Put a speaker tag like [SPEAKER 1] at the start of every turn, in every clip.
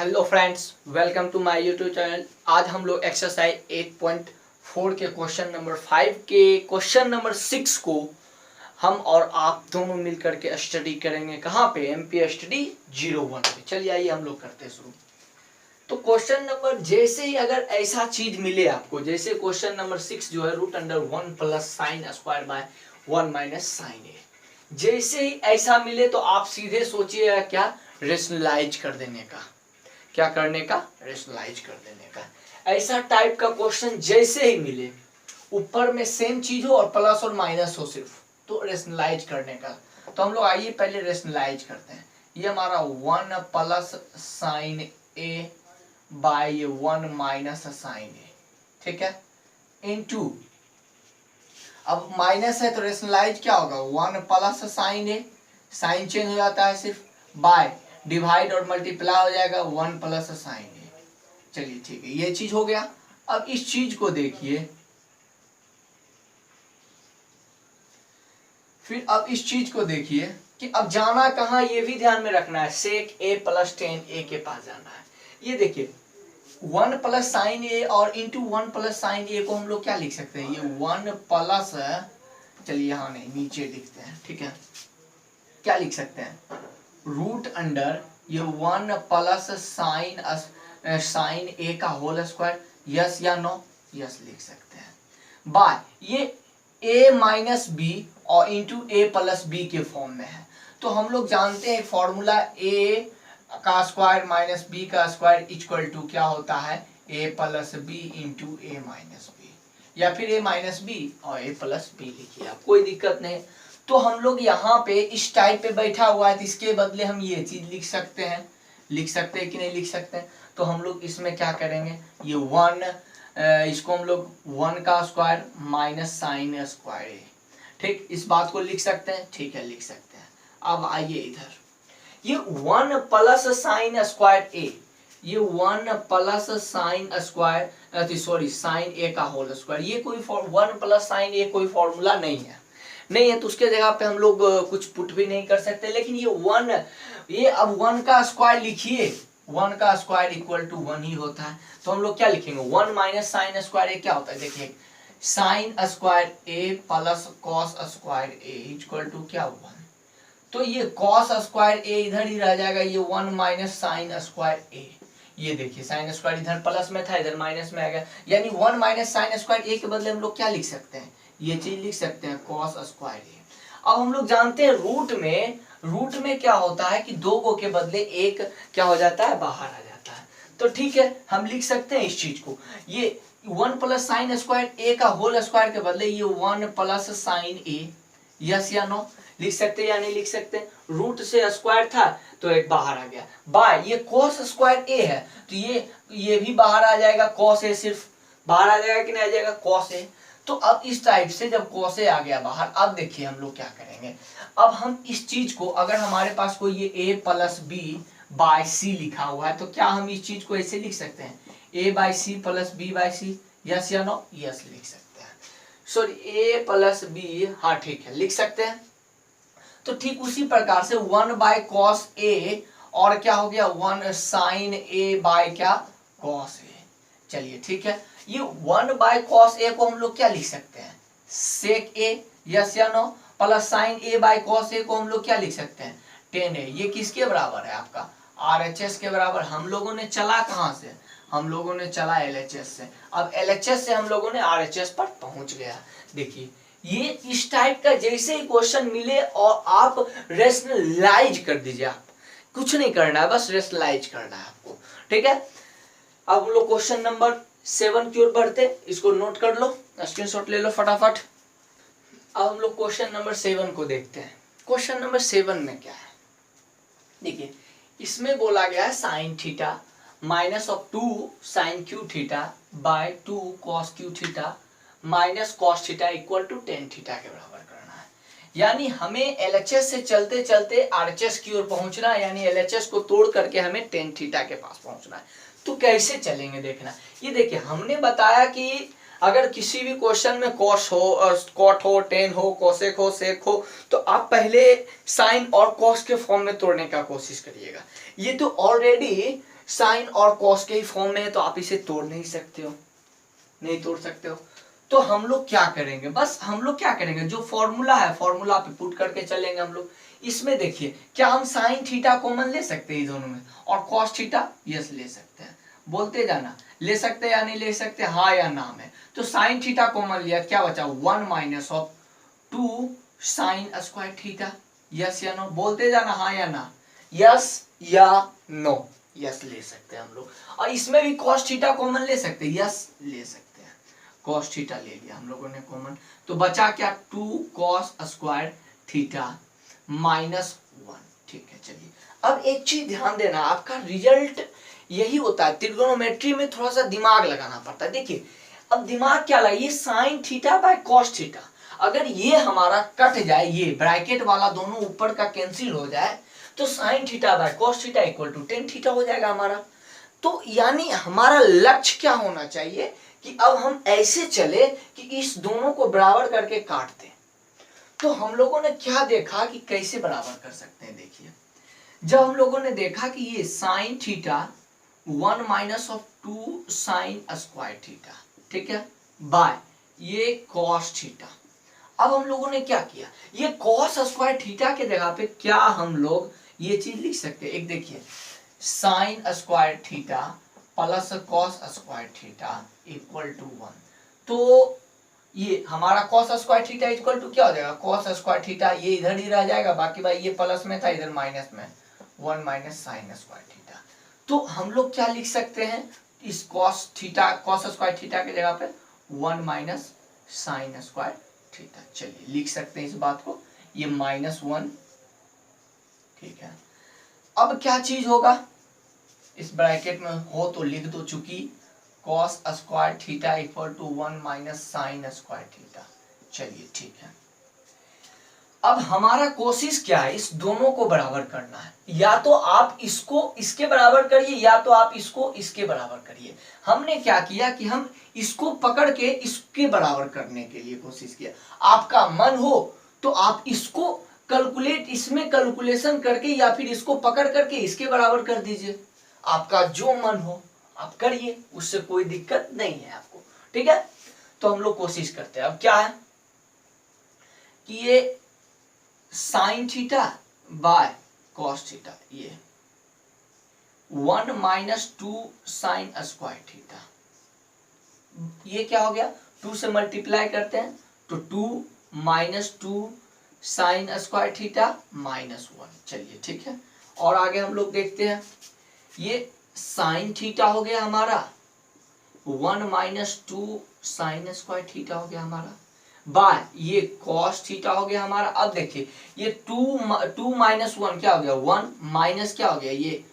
[SPEAKER 1] Hello friends, welcome to my YouTube channel. आज हम लोग एक्सरसाइज 8.4 के क्वेश्चन नंबर 5 के क्वेश्चन नंबर 6 को हम और आप दोनों मिल करके स्टडी करेंगे। कहाँ पे? एमपी स्टडी 01 पे। चलिए आइए हम लोग करते हैं शुरू। तो क्वेश्चन नंबर जैसे ही अगर ऐसा चीज मिले आपको, जैसे क्वेश्चन नंबर 6 जो है √1 plus sine square by 1 minus sine A, जैसे ही ऐसा मिले तो आप सीधे सोचिएगा क्या? रेशनलाइज कर देने का। क्या करने का? रेशनलाइज कर देने का। ऐसा टाइप का क्वेश्चन जैसे ही मिले, ऊपर में सेम चीज हो और प्लस और माइनस हो सिर्फ, तो रेशनलाइज करने का। तो हम लोग आइए पहले रेशनलाइज करते हैं। ये हमारा 1 plus sine A bye 1 minus sine ए, ठीक है, इनटू, अब माइनस है तो रेशनलाइज क्या होगा? 1 प्लस साइन ए, साइन चेंज हो जाता है सिर्फ, बाय डिवाइड और मल्टीप्लाई हो जाएगा 1 प्लस साइन ए। चलिए ठीक है, ये चीज हो गया। अब इस चीज को देखिए, फिर अब इस चीज को देखिए कि अब जाना कहाँ, ये भी ध्यान में रखना है। सेक ए प्लस टेन ए के पास जाना है। ये देखिए 1 प्लस साइन ए और इंटू 1 प्लस साइन ए को हम लोग क्या लिख सकते हैं? ये 1 प्लस, चलिए यहाँ नहीं नीचे लिखते हैं, ठीक है। क्या लिख सकते हैं? रूट अंडर ये 1 प्लस साइन ए का होल स्क्वायर। यस या नो? यस लिख सकते हैं। बाय ये a माइनस बी और इंटू ए प्लस बी के फॉर्म में है। तो हम लोग जानते हैं फॉर्मूला a का स्क्वायर माइनस बी का स्क्वायर इक्वल टू क्या होता है? a plus b into a minus b, या फिर a माइनस बी और a प्लस बी लिखिए आप, कोई दिक्कत नहीं। तो हम लोग यहाँ पे इस टाइप पे बैठा हुआ है, तो इसके बदले हम ये चीज लिख सकते हैं। लिख सकते हैं कि नहीं लिख सकते हैं? तो हम लोग इसमें क्या करेंगे? ये 1, इसको हम लोग 1 का स्क्वायर माइनस साइन स्क्वायर ए, ठीक, इस बात को लिख सकते हैं। ठीक है, लिख सकते हैं। अब आइए इधर, ये 1 प्लस साइन स्क्वायर ए, ये 1 plus sine square, sorry sine ए का होल स्क्वायर, ये कोई 1 प्लस साइन ए कोई फॉर्मूला नहीं है, तो उसके जगह पे हम लोग कुछ पुट भी नहीं कर सकते। लेकिन ये 1, ये अब 1 का स्क्वायर लिखिए, 1 का स्क्वायर इक्वल टू 1 ही होता है। तो हम लोग क्या लिखेंगे? 1 माइनस साइन स्क्वायर ए क्या होता है? देखिए sine square A plus cos square a equal to क्या? 1। तो ये कॉस स्क्वायर ए इधर ही रह जाएगा, ये 1 माइनस साइन स्क्वायर ए। ये देखिए साइन स्क्वायर इधर प्लस में था, इधर माइनस में आ गया, यानी 1 माइनस साइन स्क्वायर ए के बदले हम लोग क्या लिख सकते हैं? ये चीज लिख सकते हैं, कॉस स्क्वायर ए। अब हम लोग जानते हैं रूट में क्या होता है कि 2 को के बदले 1 क्या हो जाता है? बाहर आ जाता है। तो ठीक है, हम लिख सकते हैं इस चीज को, ये 1 प्लस साइन स्क्वायर ए का होल स्क्वायर के बदले ये 1 प्लस साइन ए। यस या नो? लिख सकते हैं या नहीं लिख सकते? रूट से स्क्वायर था तो एक बाहर आ गया, बाय ये कॉस स्क्वायर ए है, तो ये भी बाहर आ जाएगा, कॉस ए सिर्फ बाहर आ जाएगा कि नहीं आ जाएगा? Cos A. तो अब इस टाइप से जब कॉस ए आ गया बाहर, अब देखिए हम लोग क्या करेंगे। अब हम इस चीज को, अगर हमारे पास कोई ये ए प्लस बी बाय सी लिखा हुआ है, तो क्या हम इस चीज को ऐसे लिख सकते हैं? A by C plus B by C. Yes या नो? यस लिख सकते हैं। सॉरी ए प्लस बी, हाँ ठीक है लिख सकते हैं। तो ठीक उसी प्रकार से 1 बाय कॉस ए और क्या हो गया? 1 साइन ए बाय क्या? Cos A. चलिए ठीक है, ये 1 बाय कॉस ए को हम लोग क्या लिख सकते हैं? Sec A. यस या no? Plus sine A by cos A को हम लोग क्या लिख सकते हैं? Tan A. ये किसके बराबर है? आपका RHS के बराबर। हम लोगों ने चला कहाँ से? हम लोगों ने चला LHS से। अब LHS से हम लोगों ने RHS पर पहुंच गया। देखिए ये इस टाइप का जैसे ही क्वेश्चन मिले और आप रेशनलाइज कर दीजिए, आप कुछ नहीं करना है, बस रेशनलाइज करना है आपको, ठीक है। अब हम लोग क्वेश्चन नंबर 7 की ओर बढ़ते, इसको नोट कर लो, स्क्रीनशॉट ले लो फटाफट। अब हम लोग क्वेश्चन नंबर 7 को देखते हैं। क्वेश्चन नंबर 7 में क्या है? देखिए इसमें बोला गया है sine theta minus of 2 sine cube theta by 2 cos cube theta minus cos theta equal to tan theta के बराबर करना है। यानी हमें LHS से चलते चलते RHS की ओर पहुंचना है, यानी LHS को तोड़ करके हमें टेन थीटा के पास पहुंचना है। तो कैसे चलेंगे देखना। ये देखिए हमने बताया कि अगर किसी भी क्वेश्चन में कॉस हो, कॉट हो, टेन हो, कोसेक हो, सेक हो, तो आप पहले साइन और कॉस के फॉर्म में तोड़ने का कोशिश करिएगा। ये तो ऑलरेडी साइन और कॉस के ही फॉर्म में है तो आप इसे तोड़ नहीं सकते हो, नहीं तोड़ सकते हो। तो हम लोग क्या करेंगे, बस हम लोग क्या करेंगे, जो फॉर्मूला है फॉर्मूला पे पुट करके चलेंगे हम लोग। इसमें देखिए क्या हम साइन थीटा कॉमन ले सकते हैं दोनों में, और कॉस थीटा, यस ले सकते हैं। बोलते जाना, ले सकते हैं या नहीं ले सकते, हाँ या ना में। तो साइन थीटा कॉमन लिया, क्या बचा 1 minus of 2 sign square theta, yes या नो, बोलते जाना हाँ या ना, यस या नो, यस ले सकते हैं हम लोग। और इसमें भी कॉस थीटा कॉमन ले सकते हैं, यस ले सकते हैं, कॉस थीटा ले लिया हम लोगों ने कॉमन। तो बचा क्या 2 कॉस स्क्वायर थीटा माइनस 1, ठीक है। चलिए अब एक चीज ध्यान देना, आपका रिजल्ट यही होता है, त्रिगोनोमेट्री में थोड़ा सा दिमाग लगाना पड़ता है। देखिए अब दिमाग क्या लगा, ये sign theta by cos theta, अगर ये हमारा कट जाए, ये ब्रैकेट वाला दोनों ऊपर का कैंसिल हो जाए, तो sine theta by cos theta equal to tan theta हो जाएगा हमारा। तो यानी हमारा लक्ष्य क्या होना चाहिए कि अब हम ऐसे चले कि इस दोनों को बराबर करके काट दें। तो हम लोगों ने क्या देखा कि कैसे बराबर कर सकते हैं, देखिए जब हम लोगों ने देखा कि ये sine theta 1 minus of 2 sign square theta, ठीक है, बाय ये कॉस थीटा। अब हम लोगों ने क्या किया, ये कॉस स्क्वायर थीटा के जगह पे क्या हम लोग ये चीज लिख सकते हैं, एक देखिए sine square theta plus cos square theta equal to 1। तो ये हमारा cos square theta equal to क्या हो जाएगा, कॉस स्क्वायर थीटा, ये इधर ही रह जाएगा, बाकी भाई ये प्लस में था इधर माइनस में, 1 माइनस साइन स्क्वायर थीटा। तो हम लोग क्या लिख सकते हैं, इस cos theta cos square theta के जगह पे 1 माइनस साइन स्क्वायर थीटा। चलिए लिख सकते हैं इस बात को, ये -1, ठीक है। अब क्या चीज होगा, इस ब्रैकेट में हो तो लिख दो, चूंकि cos square theta equal to 1 minus sine square theta. चलिए ठीक है, अब हमारा कोशिश क्या है, इस दोनों को बराबर करना है, या तो आप इसको इसके बराबर करिए या तो आप इसको इसके बराबर करिए। हमने क्या किया कि हम इसको पकड़ के इसके बराबर करने के लिए कोशिश किया। आपका मन हो तो आप इसको कैलकुलेट, इसमें कैलकुलेशन करके या फिर इसको पकड़ करके इसके बराबर कर दीजिए, आपका जो मन हो आप करिए, उससे कोई दिक्कत नहीं है आपको, ठीक है। तो हम लोग कोशिश करते हैं, अब क्या है कि ये sign theta by cos theta, ये 1 माइनस 2 साइन स्क्वायर थीटा, ये क्या हो गया 2 से मल्टीप्लाई करते हैं तो 2 माइनस 2 साइन स्क्वायर थीटा -1। चलिए ठीक है, और आगे हम लोग देखते हैं, ये साइन थीटा हो गया हमारा 1 माइनस 2 साइन स्क्वायर थीटा हो गया हमारा, बाय ये कॉस थीटा हो गया हमारा। अब देखिए ये 2 माइनस 1 क्या हो गया 1 माइनस क्या हो गया ये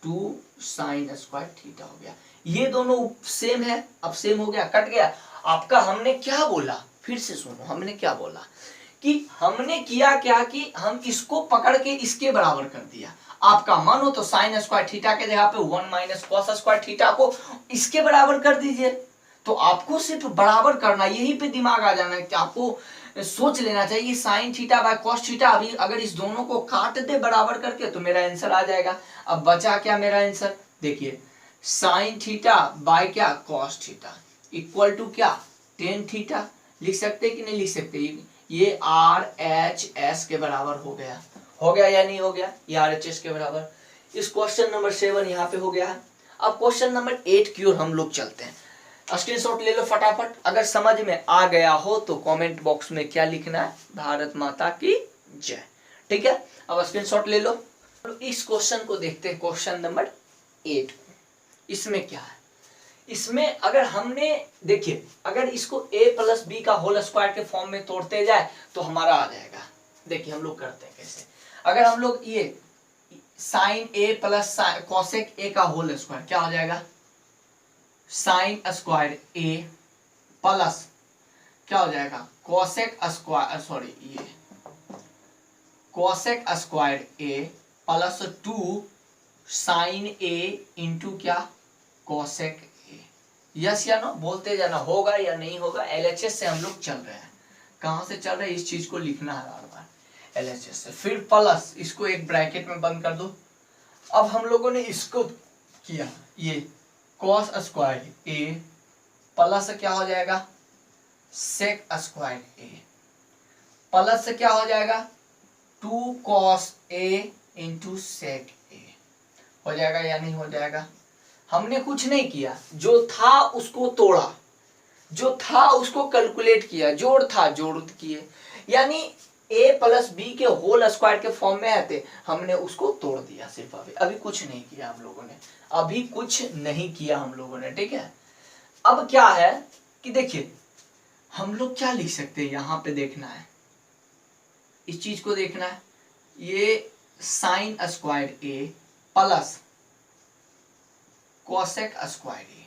[SPEAKER 1] 2 साइन स्क्वायर थीटा हो गया। ये दोनों सेम है, अब सेम हो गया, कट गया आपका। हमने क्या बोला, फिर से सुनो, हमने क्या बोला कि हमने किया क्या कि हम इसको पकड़ के इसके बराबर कर दिया। आपका मन हो तो साइन स्क्वायर थीटा के जगह पे 1 माइनस कॉस स्क्वायर थीटा को इसके बराबर कर दीजिए। तो आपको सिर्फ बराबर करना, यहीं पे दिमाग आ जाना है कि आपको सोच लेना चाहिए sign theta by cos theta, अभी अगर इस दोनों को काट दे बराबर करके तो मेरा आंसर आ जाएगा। अब बचा क्या मेरा आंसर, देखिए साइन थीटा बाय क्या कॉस थीटा इक्वल टू क्या टेन थीटा। लिख सकते कि नहीं लिख सकते, ये RHS के बराबर हो गया या नहीं हो गया, ये RHS के बराबर। इस क्वेश्चन नंबर 7 यहाँ पे हो गया है। अब क्वेश्चन नंबर 8 की ओर हम लोग चलते हैं, स्क्रीनशॉट ले लो फटाफट। अगर समझ में आ गया हो तो कमेंट बॉक्स में क्या लिखना है, भारत माता की जय, ठीक है। अब स्क्रीनशॉट ले लो। इस क्वेश्चन को देखते हैं, क्वेश्चन नंबर 8। इसमें क्या है, इसमें अगर हमने देखिए अगर इसको a प्लस बी का होल स्क्वायर के फॉर्म में तोड़ते जाए तो हमारा आ जाएगा। देखिए हम लोग करते हैं कैसे, अगर हम लोग ये sine a plus cosec a का होल स्क्वायर क्या हो जाएगा, साइन स्क्वायर a प्लस क्या हो जाएगा कॉसेक स्क्वायर, सॉरी ये cosec square a plus 2 sine a into क्या कॉसेक a। यस या नो बोलते जाना, होगा या नहीं होगा। LHS से हम लोग चल रहे हैं, कहां से चल रहे हैं इस चीज को लिखना है बार बार, LHS से। फिर प्लस इसको एक ब्रैकेट में बंद कर दो। अब हम लोगों ने इसको किया, ये कॉस स्क्वायर ए प्लस क्या हो जाएगा सेक स्क्वायर ए प्लस से क्या हो जाएगा 2 कॉस ए इंटू सेक ए हो जाएगा या नहीं हो जाएगा। हमने कुछ नहीं किया, जो था उसको तोड़ा, जो था उसको कैलकुलेट किया, जोड़ था जोड़ किए, यानी a प्लस बी के होल स्क्वायर के फॉर्म में आते, हमने उसको तोड़ दिया सिर्फ। अभी कुछ नहीं किया हम लोगों ने, अभी कुछ नहीं किया हम लोगों ने, ठीक है। अब क्या है कि देखिए हम लोग क्या लिख सकते हैं, यहां पे देखना है, इस चीज को देखना है, ये साइन स्क्वायर ए प्लस कोसेक स्क्वायर ए,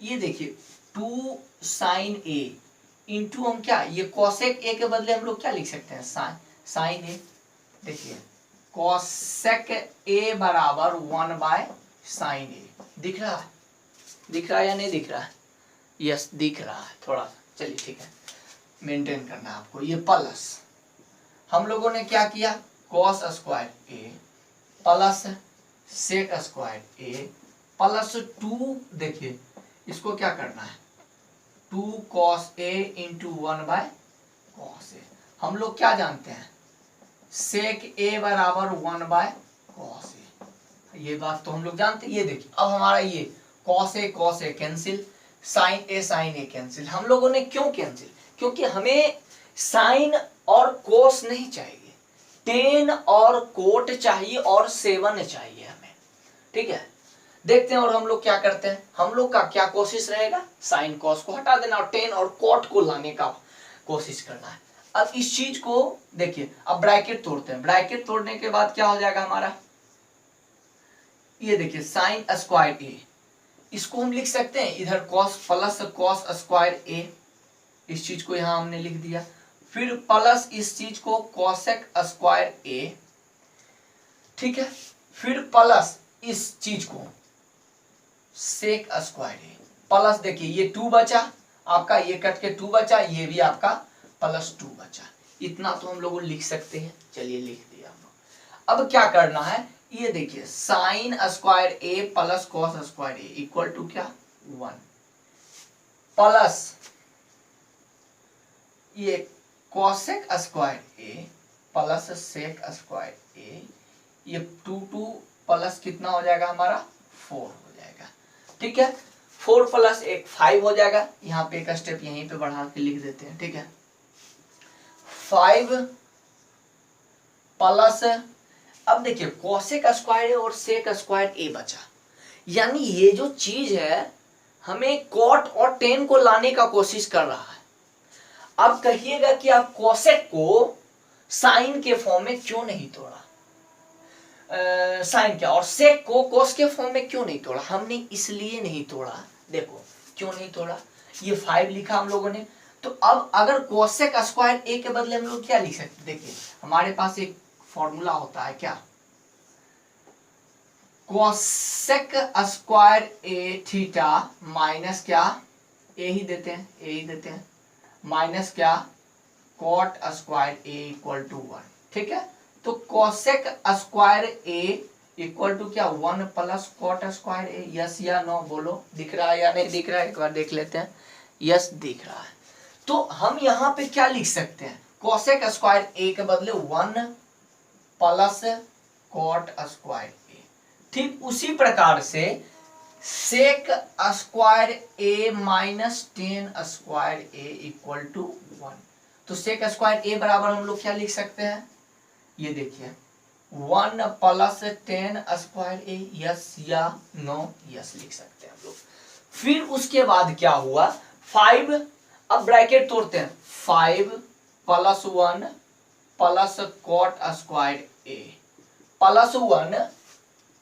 [SPEAKER 1] ये देखिए 2 साइन ए इंटू हम क्या, ये कोसेक ए के बदले हम लोग क्या लिख सकते हैं साइन ए। देखिए कोसेक ए बराबर 1 बाय साइन ए, दिख रहा है, दिख रहा है या नहीं दिख रहा है, यस दिख रहा है थोड़ा सा, चलिए ठीक है, मेंटेन करना है आपको। ये प्लस हम लोगों ने क्या किया, कॉस स्क्वायर ए प्लस सेक स्क्वायर ए प्लस 2, देखिए इसको क्या करना है 2 cos A into 1 by cos A. हम लोग क्या जानते हैं सेक ए बराबर 1 बाय कॉस ए, ये बात तो हम लोग जानते हैं। ये देखिए अब हमारा ये cos A cancel, sign A cancel. हम लोगों ने क्यों कैंसिल, क्योंकि हमें साइन और कोस नहीं चाहिए, टेन और कोट चाहिए और सेवन चाहिए हमें, ठीक है। देखते हैं और हम लोग क्या करते हैं, हम लोग का क्या कोशिश रहेगा साइन कॉस को हटा देना और टेन और कोट को लाने का कोशिश करना है। अब इस चीज को देखिए, अब ब्रैकेट तोड़ते हैं, ब्रैकेट तोड़ने के बाद क्या हो जाएगा हमारा, ये देखिए साइन स्क्वायर ए, इसको हम लिख सकते हैं इधर कॉस प्लस कॉस स्क्वायर ए, इस चीज को यहां हमने लिख दिया, फिर प्लस इस चीज को कॉसेक स्क्वायर ए, ठीक है, फिर प्लस इस चीज को सेक स्क्वायर ए प्लस, देखिए ये 2 बचा आपका, ये कट के 2 बचा, ये भी आपका प्लस 2 बचा, इतना तो हम लोग लिख सकते हैं, चलिए लिख दिया हम लोग। अब क्या करना है, ये देखिए sine square A plus cos square a equal to क्या 1 प्लस ये कॉसेक स्क्वायर ए प्लस सेक स्क्वायर ए, ये 2 प्लस कितना हो जाएगा हमारा 4 हो जाएगा, ठीक है। 4 प्लस 1 5 हो जाएगा, यहाँ पे एक स्टेप यहीं पे बढ़ा के लिख देते हैं, ठीक है। 5 प्लस, अब देखिए कॉसेक स्क्वायर ए और सेक स्क्वायर ए बचा, यानी ये जो चीज है हमें कॉट और टेन को लाने का कोशिश कर रहा है। अब कहिएगा कि आप कोसेक को साइन के फॉर्म में क्यों नहीं तोड़ा, साइन क्या और सेक को कोस के फॉर्म में क्यों नहीं तोड़ा, हमने इसलिए नहीं तोड़ा, देखो क्यों नहीं तोड़ा, ये 5 लिखा हम लोगों ने, तो अब अगर कोसेक स्क्वायर ए के बदले हम लोग क्या लिख सकते, देखिए हमारे पास एक फॉर्मूला होता है क्या, cosec square a theta minus क्या ए ही देते हैं माइनस क्या cot square a equal to 1, ठीक है। तो cosec square a equal to क्या 1 plus cot square a, yes या नो बोलो, दिख रहा है या नहीं दिख रहा है, एक बार देख लेते हैं, यस दिख रहा है। तो हम यहाँ पे क्या लिख सकते हैं, कोसेक स्क्वायर ए के बदले 1 प्लस कॉट स्क्वायर ए, ठीक उसी प्रकार से sec square a minus tan square a equal to 1, तो सेक स्क्वायर ए बराबर हम लोग क्या लिख सकते हैं, ये देखिए 1 प्लस 10 स्क्वायर ए, यस या नो, यस लिख सकते हैं हम लोग। फिर उसके बाद क्या हुआ 5, अब ब्रैकेट तोड़ते हैं, 5 प्लस 1 प्लस कॉट स्क्वायर ए प्लस 1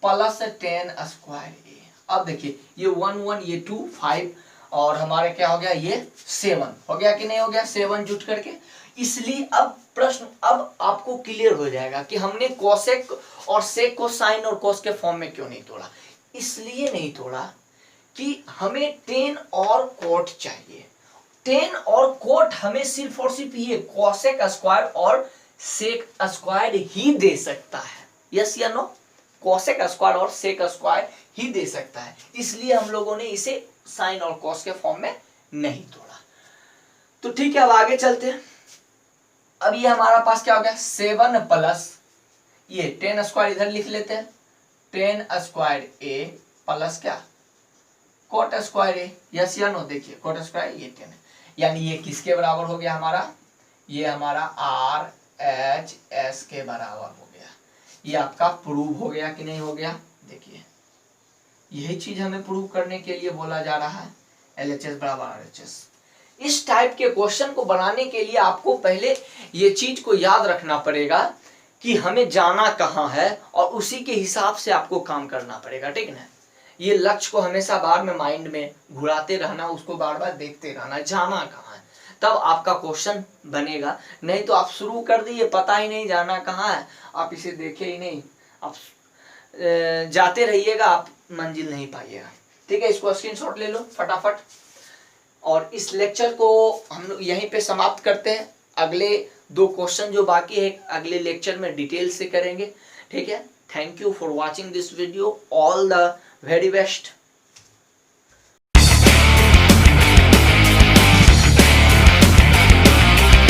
[SPEAKER 1] प्लस 10 स्क्वायर ए। अब देखिए ये 1 ये 2 5 और हमारे क्या हो गया ये 7 हो गया कि नहीं हो गया, 7 जुट करके। इसलिए अब प्रश्न अब आपको क्लियर हो जाएगा कि हमने कोसेक और सेक को साइन और कोस के फॉर्म में क्यों नहीं तोड़ा, इसलिए नहीं तोड़ा कि हमें टेन और कोट चाहिए, टेन और कोट हमें सिर्फ और सिर्फ ये कोसेक स्क्वायर और सेक स्क्वायर ही दे सकता है, यस या नो। कोसेक स्क्वायर और सेक स्क्वायर ही दे सकता है, इसलिए हम लोगों ने इसे साइन और कॉस के फॉर्म में नहीं तोड़ा। तो ठीक है, अब आगे चलते हैं। अब ये हमारा पास क्या हो गया, 7 प्लस ये 10 स्क्वायर इधर लिख लेते हैं, 10 स्क्वायर ए प्लस क्या कोट स्क्वायर ए, यस या नो, देखिए कोट स्क्वायर ये 10 है, यानी ये किसके बराबर हो गया हमारा, ये हमारा आर एच एस के बराबर हो गया। ये आपका प्रूव हो गया कि नहीं हो गया, देखिए यही चीज हमें प्रूव करने के लिए बोला जा रहा है, LHS बराबर RHS। इस टाइप के क्वेश्चन को बनाने के लिए आपको पहले ये चीज को याद रखना पड़ेगा कि हमें जाना कहाँ है और उसी के हिसाब से आपको काम करना पड़ेगा, ठीक ना। ये लक्ष्य को हमेशा बार में माइंड में घुराते रहना, उसको बार बार देखते रहना, जाना कहाँ है, तब आपका क्वेश्चन बनेगा। नहीं तो आप शुरू कर दिए, पता ही नहीं जाना कहाँ है, आप इसे देखे ही नहीं, आप जाते रहिएगा, आप मंजिल नहीं पाइएगा। ठीक है, इसको स्क्रीनशॉट ले लो फटाफट। और इस लेक्चर को हम लोग यहीं पे समाप्त करते हैं। अगले 2 क्वेश्चन जो बाकी है अगले लेक्चर में डिटेल से करेंगे। ठीक है, thank you for watching this video, all the very best.